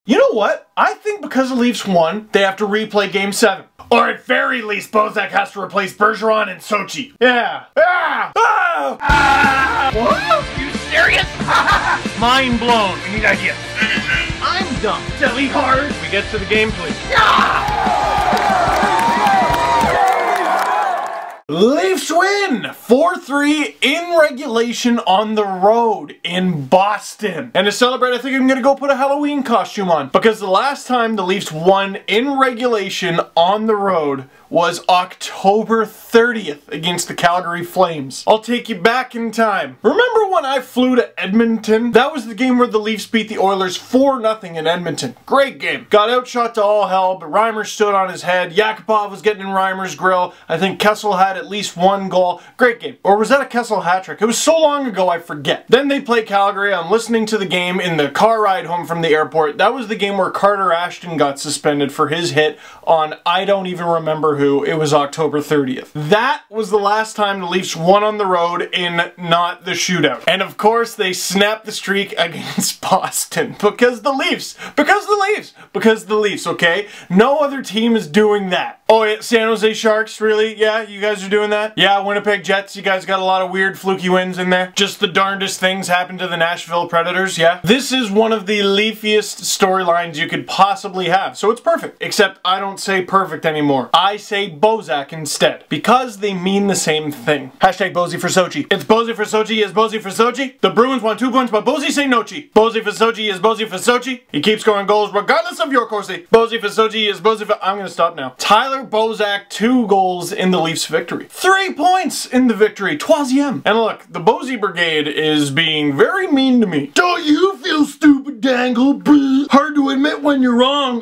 You know what? I think because the Leafs won, they have to replay Game 7. Or at very least, Bozak has to replace Bergeron and Sochi. Yeah. Ah! Ah! Ah! What? You serious? Mind blown. We need ideas. I'm dumb. Silly hard. We get to the game, please. Leafs win 4-3 in regulation on the road in Boston. And to celebrate, I think I'm gonna go put a Halloween costume on. Because the last time the Leafs won in regulation on the road was October 30th against the Calgary Flames. I'll take you back in time. Remember when I flew to Edmonton? That was the game where the Leafs beat the Oilers 4-0 in Edmonton. Great game. Got outshot to all hell, but Reimer stood on his head. Yakupov was getting in Reimer's grill. I think Kessel had at least one goal. Great game. Or was that a Kessel hat trick? It was so long ago I forget. Then they play Calgary. I'm listening to the game in the car ride home from the airport. That was the game where Carter Ashton got suspended for his hit on I don't even remember who. It was October 30th. That was the last time the Leafs won on the road in not the shootout. And of course they snapped the streak against Boston. Because the Leafs. Because the Leafs. Because the Leafs, okay? No other team is doing that. Oh yeah, San Jose Sharks, really? Yeah, you guys are doing that? Yeah, Winnipeg Jets, you guys got a lot of weird fluky wins in there. Just the darndest things happened to the Nashville Predators, yeah? This is one of the leafiest storylines you could possibly have, so it's perfect. Except I don't say perfect anymore. I say Bozak instead. Because they mean the same thing. Hashtag Bozie for Sochi. It's Bozie for Sochi is Bozie for Sochi. The Bruins won 2 points, but Bozie say nochi. Bozie for Sochi is Bozie for Sochi. He keeps scoring goals regardless of your Corsi. Bozie for Sochi is Bozie for... I'm gonna stop now. Tyler Bozak, 2 goals in the Leafs victory. 3 points in the victory. Troisième. And look, the Bozie Brigade is being very mean to me. Don't you feel stupid, Dangle? Hard to admit when you're wrong.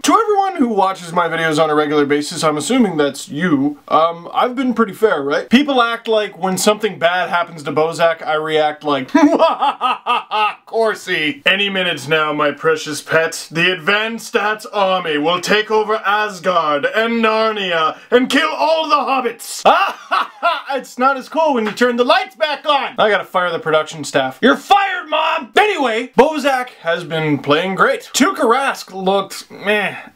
To everyone who watches my videos on a regular basis, I'm assuming that's you, I've been pretty fair, right? People act like when something bad happens to Bozak, I react like, Corsi. Any minutes now, my precious pet, the Advanced Stats Army will take over Asgard and Narnia and kill all the hobbits. It's not as cool when you turn the lights back on. I gotta fire the production staff. You're fired, Mom! Anyway, Bozak has been playing great. Tuukka Rask looked,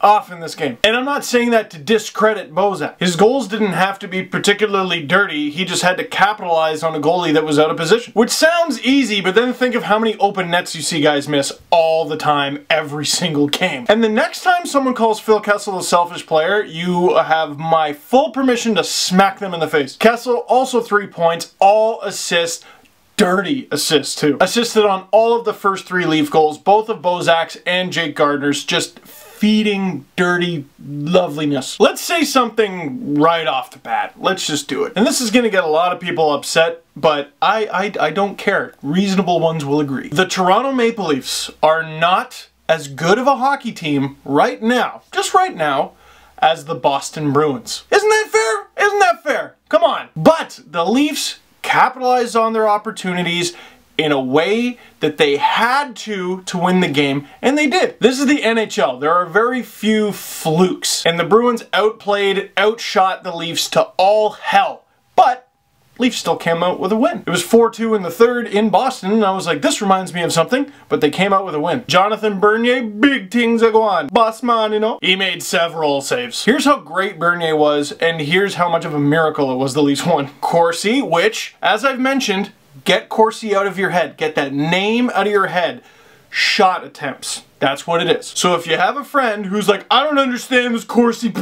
off in this game. And I'm not saying that to discredit Bozak. His goals didn't have to be particularly dirty, he just had to capitalize on a goalie that was out of position. Which sounds easy, but then think of how many open nets you see guys miss all the time, every single game. And the next time someone calls Phil Kessel a selfish player, you have my full permission to smack them in the face. Kessel, also 3 points, all assists, dirty assists too. Assisted on all of the first 3 Leaf goals, both of Bozak's and Jake Gardner's, just feeding dirty loveliness. Let's say something right off the bat. Let's just do it. And this is gonna get a lot of people upset, but I don't care. Reasonable ones will agree. The Toronto Maple Leafs are not as good of a hockey team right now, just right now, as the Boston Bruins. Isn't that fair? Isn't that fair? Come on. But the Leafs capitalized on their opportunities in a way that they had to win the game, and they did. This is the NHL. There are very few flukes, and the Bruins outplayed, outshot the Leafs to all hell. But Leafs still came out with a win. It was 4-2 in the third in Boston, and I was like, this reminds me of something, but they came out with a win. Jonathan Bernier, big things are going. Boss man, you know. He made several saves. Here's how great Bernier was, and here's how much of a miracle it was the Leafs won. Corsi, which, as I've mentioned, get Corsi out of your head. Get that name out of your head. Shot attempts. That's what it is. So if you have a friend who's like, I don't understand this Corsi,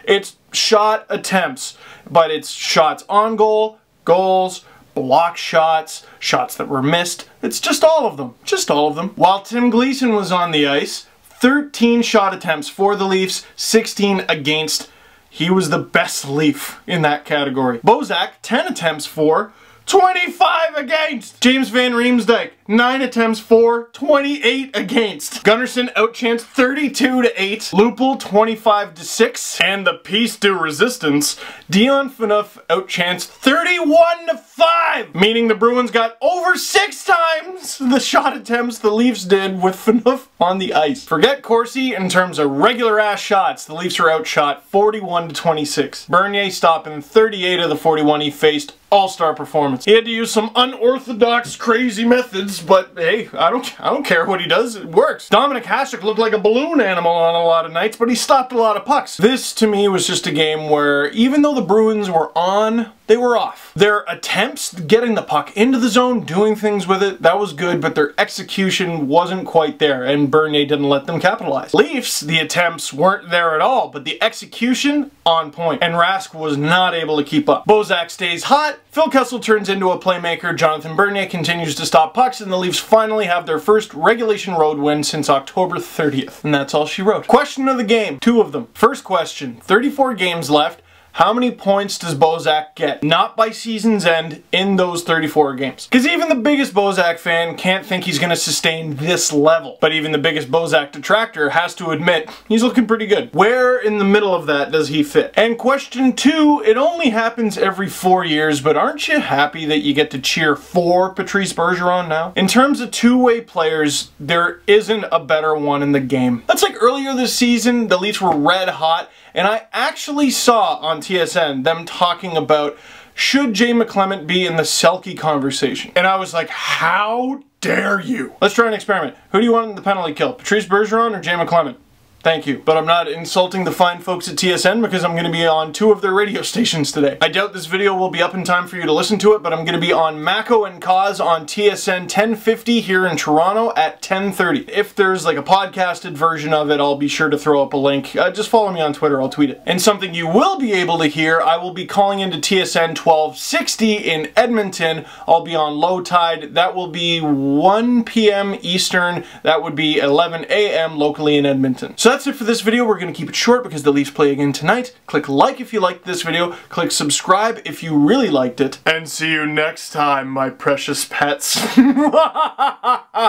it's shot attempts. But it's shots on goal, goals, block shots, shots that were missed. It's just all of them. Just all of them. While Tim Gleason was on the ice, 13 shot attempts for the Leafs, 16 against. He was the best Leaf in that category. Bozak, 10 attempts for, 25 against. James Van Riemsdyk, 9 attempts for, 28 against. Gunnarsson outchanced 32-8. Lupul 25-6. And the piece de resistance, Dion Phaneuf outchanced 31-5. Meaning the Bruins got over 6 times the shot attempts the Leafs did with Phaneuf on the ice. Forget Corsi in terms of regular ass shots. The Leafs were outshot 41-26. Bernier stopping 38 of the 41 he faced. All-star performance. He had to use some unorthodox, crazy methods moves, but hey, I don't care what he does, it works. Dominic Hasek looked like a balloon animal on a lot of nights, but he stopped a lot of pucks. This, to me, was just a game where, even though the Bruins were on, they were off. Their attempts getting the puck into the zone, doing things with it, that was good, but their execution wasn't quite there, and Bernier didn't let them capitalize. Leafs, the attempts weren't there at all, but the execution, on point, and Rask was not able to keep up. Bozak stays hot, Phil Kessel turns into a playmaker, Jonathan Bernier continues to stop pucks, and the Leafs finally have their first regulation road win since October 30th. And that's all she wrote. Question of the game, 2 of them. First question, 34 games left. How many points does Bozak get? Not by season's end, in those 34 games. Because even the biggest Bozak fan can't think he's going to sustain this level. But even the biggest Bozak detractor has to admit he's looking pretty good. Where in the middle of that does he fit? And question 2, it only happens every 4 years, but aren't you happy that you get to cheer for Patrice Bergeron now? In terms of two-way players, there isn't a better one in the game. That's like earlier this season, the Leafs were red hot, and I actually saw on TSN them talking about, should Jay McClement be in the Selke conversation? And I was like, how dare you? Let's try an experiment. Who do you want in the penalty kill? Patrice Bergeron or Jay McClement? Thank you. But I'm not insulting the fine folks at TSN because I'm going to be on 2 of their radio stations today. I doubt this video will be up in time for you to listen to it, but I'm going to be on Mako and Kaz on TSN 1050 here in Toronto at 10:30. If there's like a podcasted version of it, I'll be sure to throw up a link. Just follow me on Twitter, I'll tweet it. And something you will be able to hear, I will be calling into TSN 1260 in Edmonton. I'll be on low tide. That will be 1 p.m. Eastern. That would be 11 a.m. locally in Edmonton. So that's it for this video. We're going to keep it short because the Leafs play again tonight. Click like if you liked this video. Click subscribe if you really liked it. And see you next time, my precious pets. I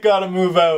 gotta move out.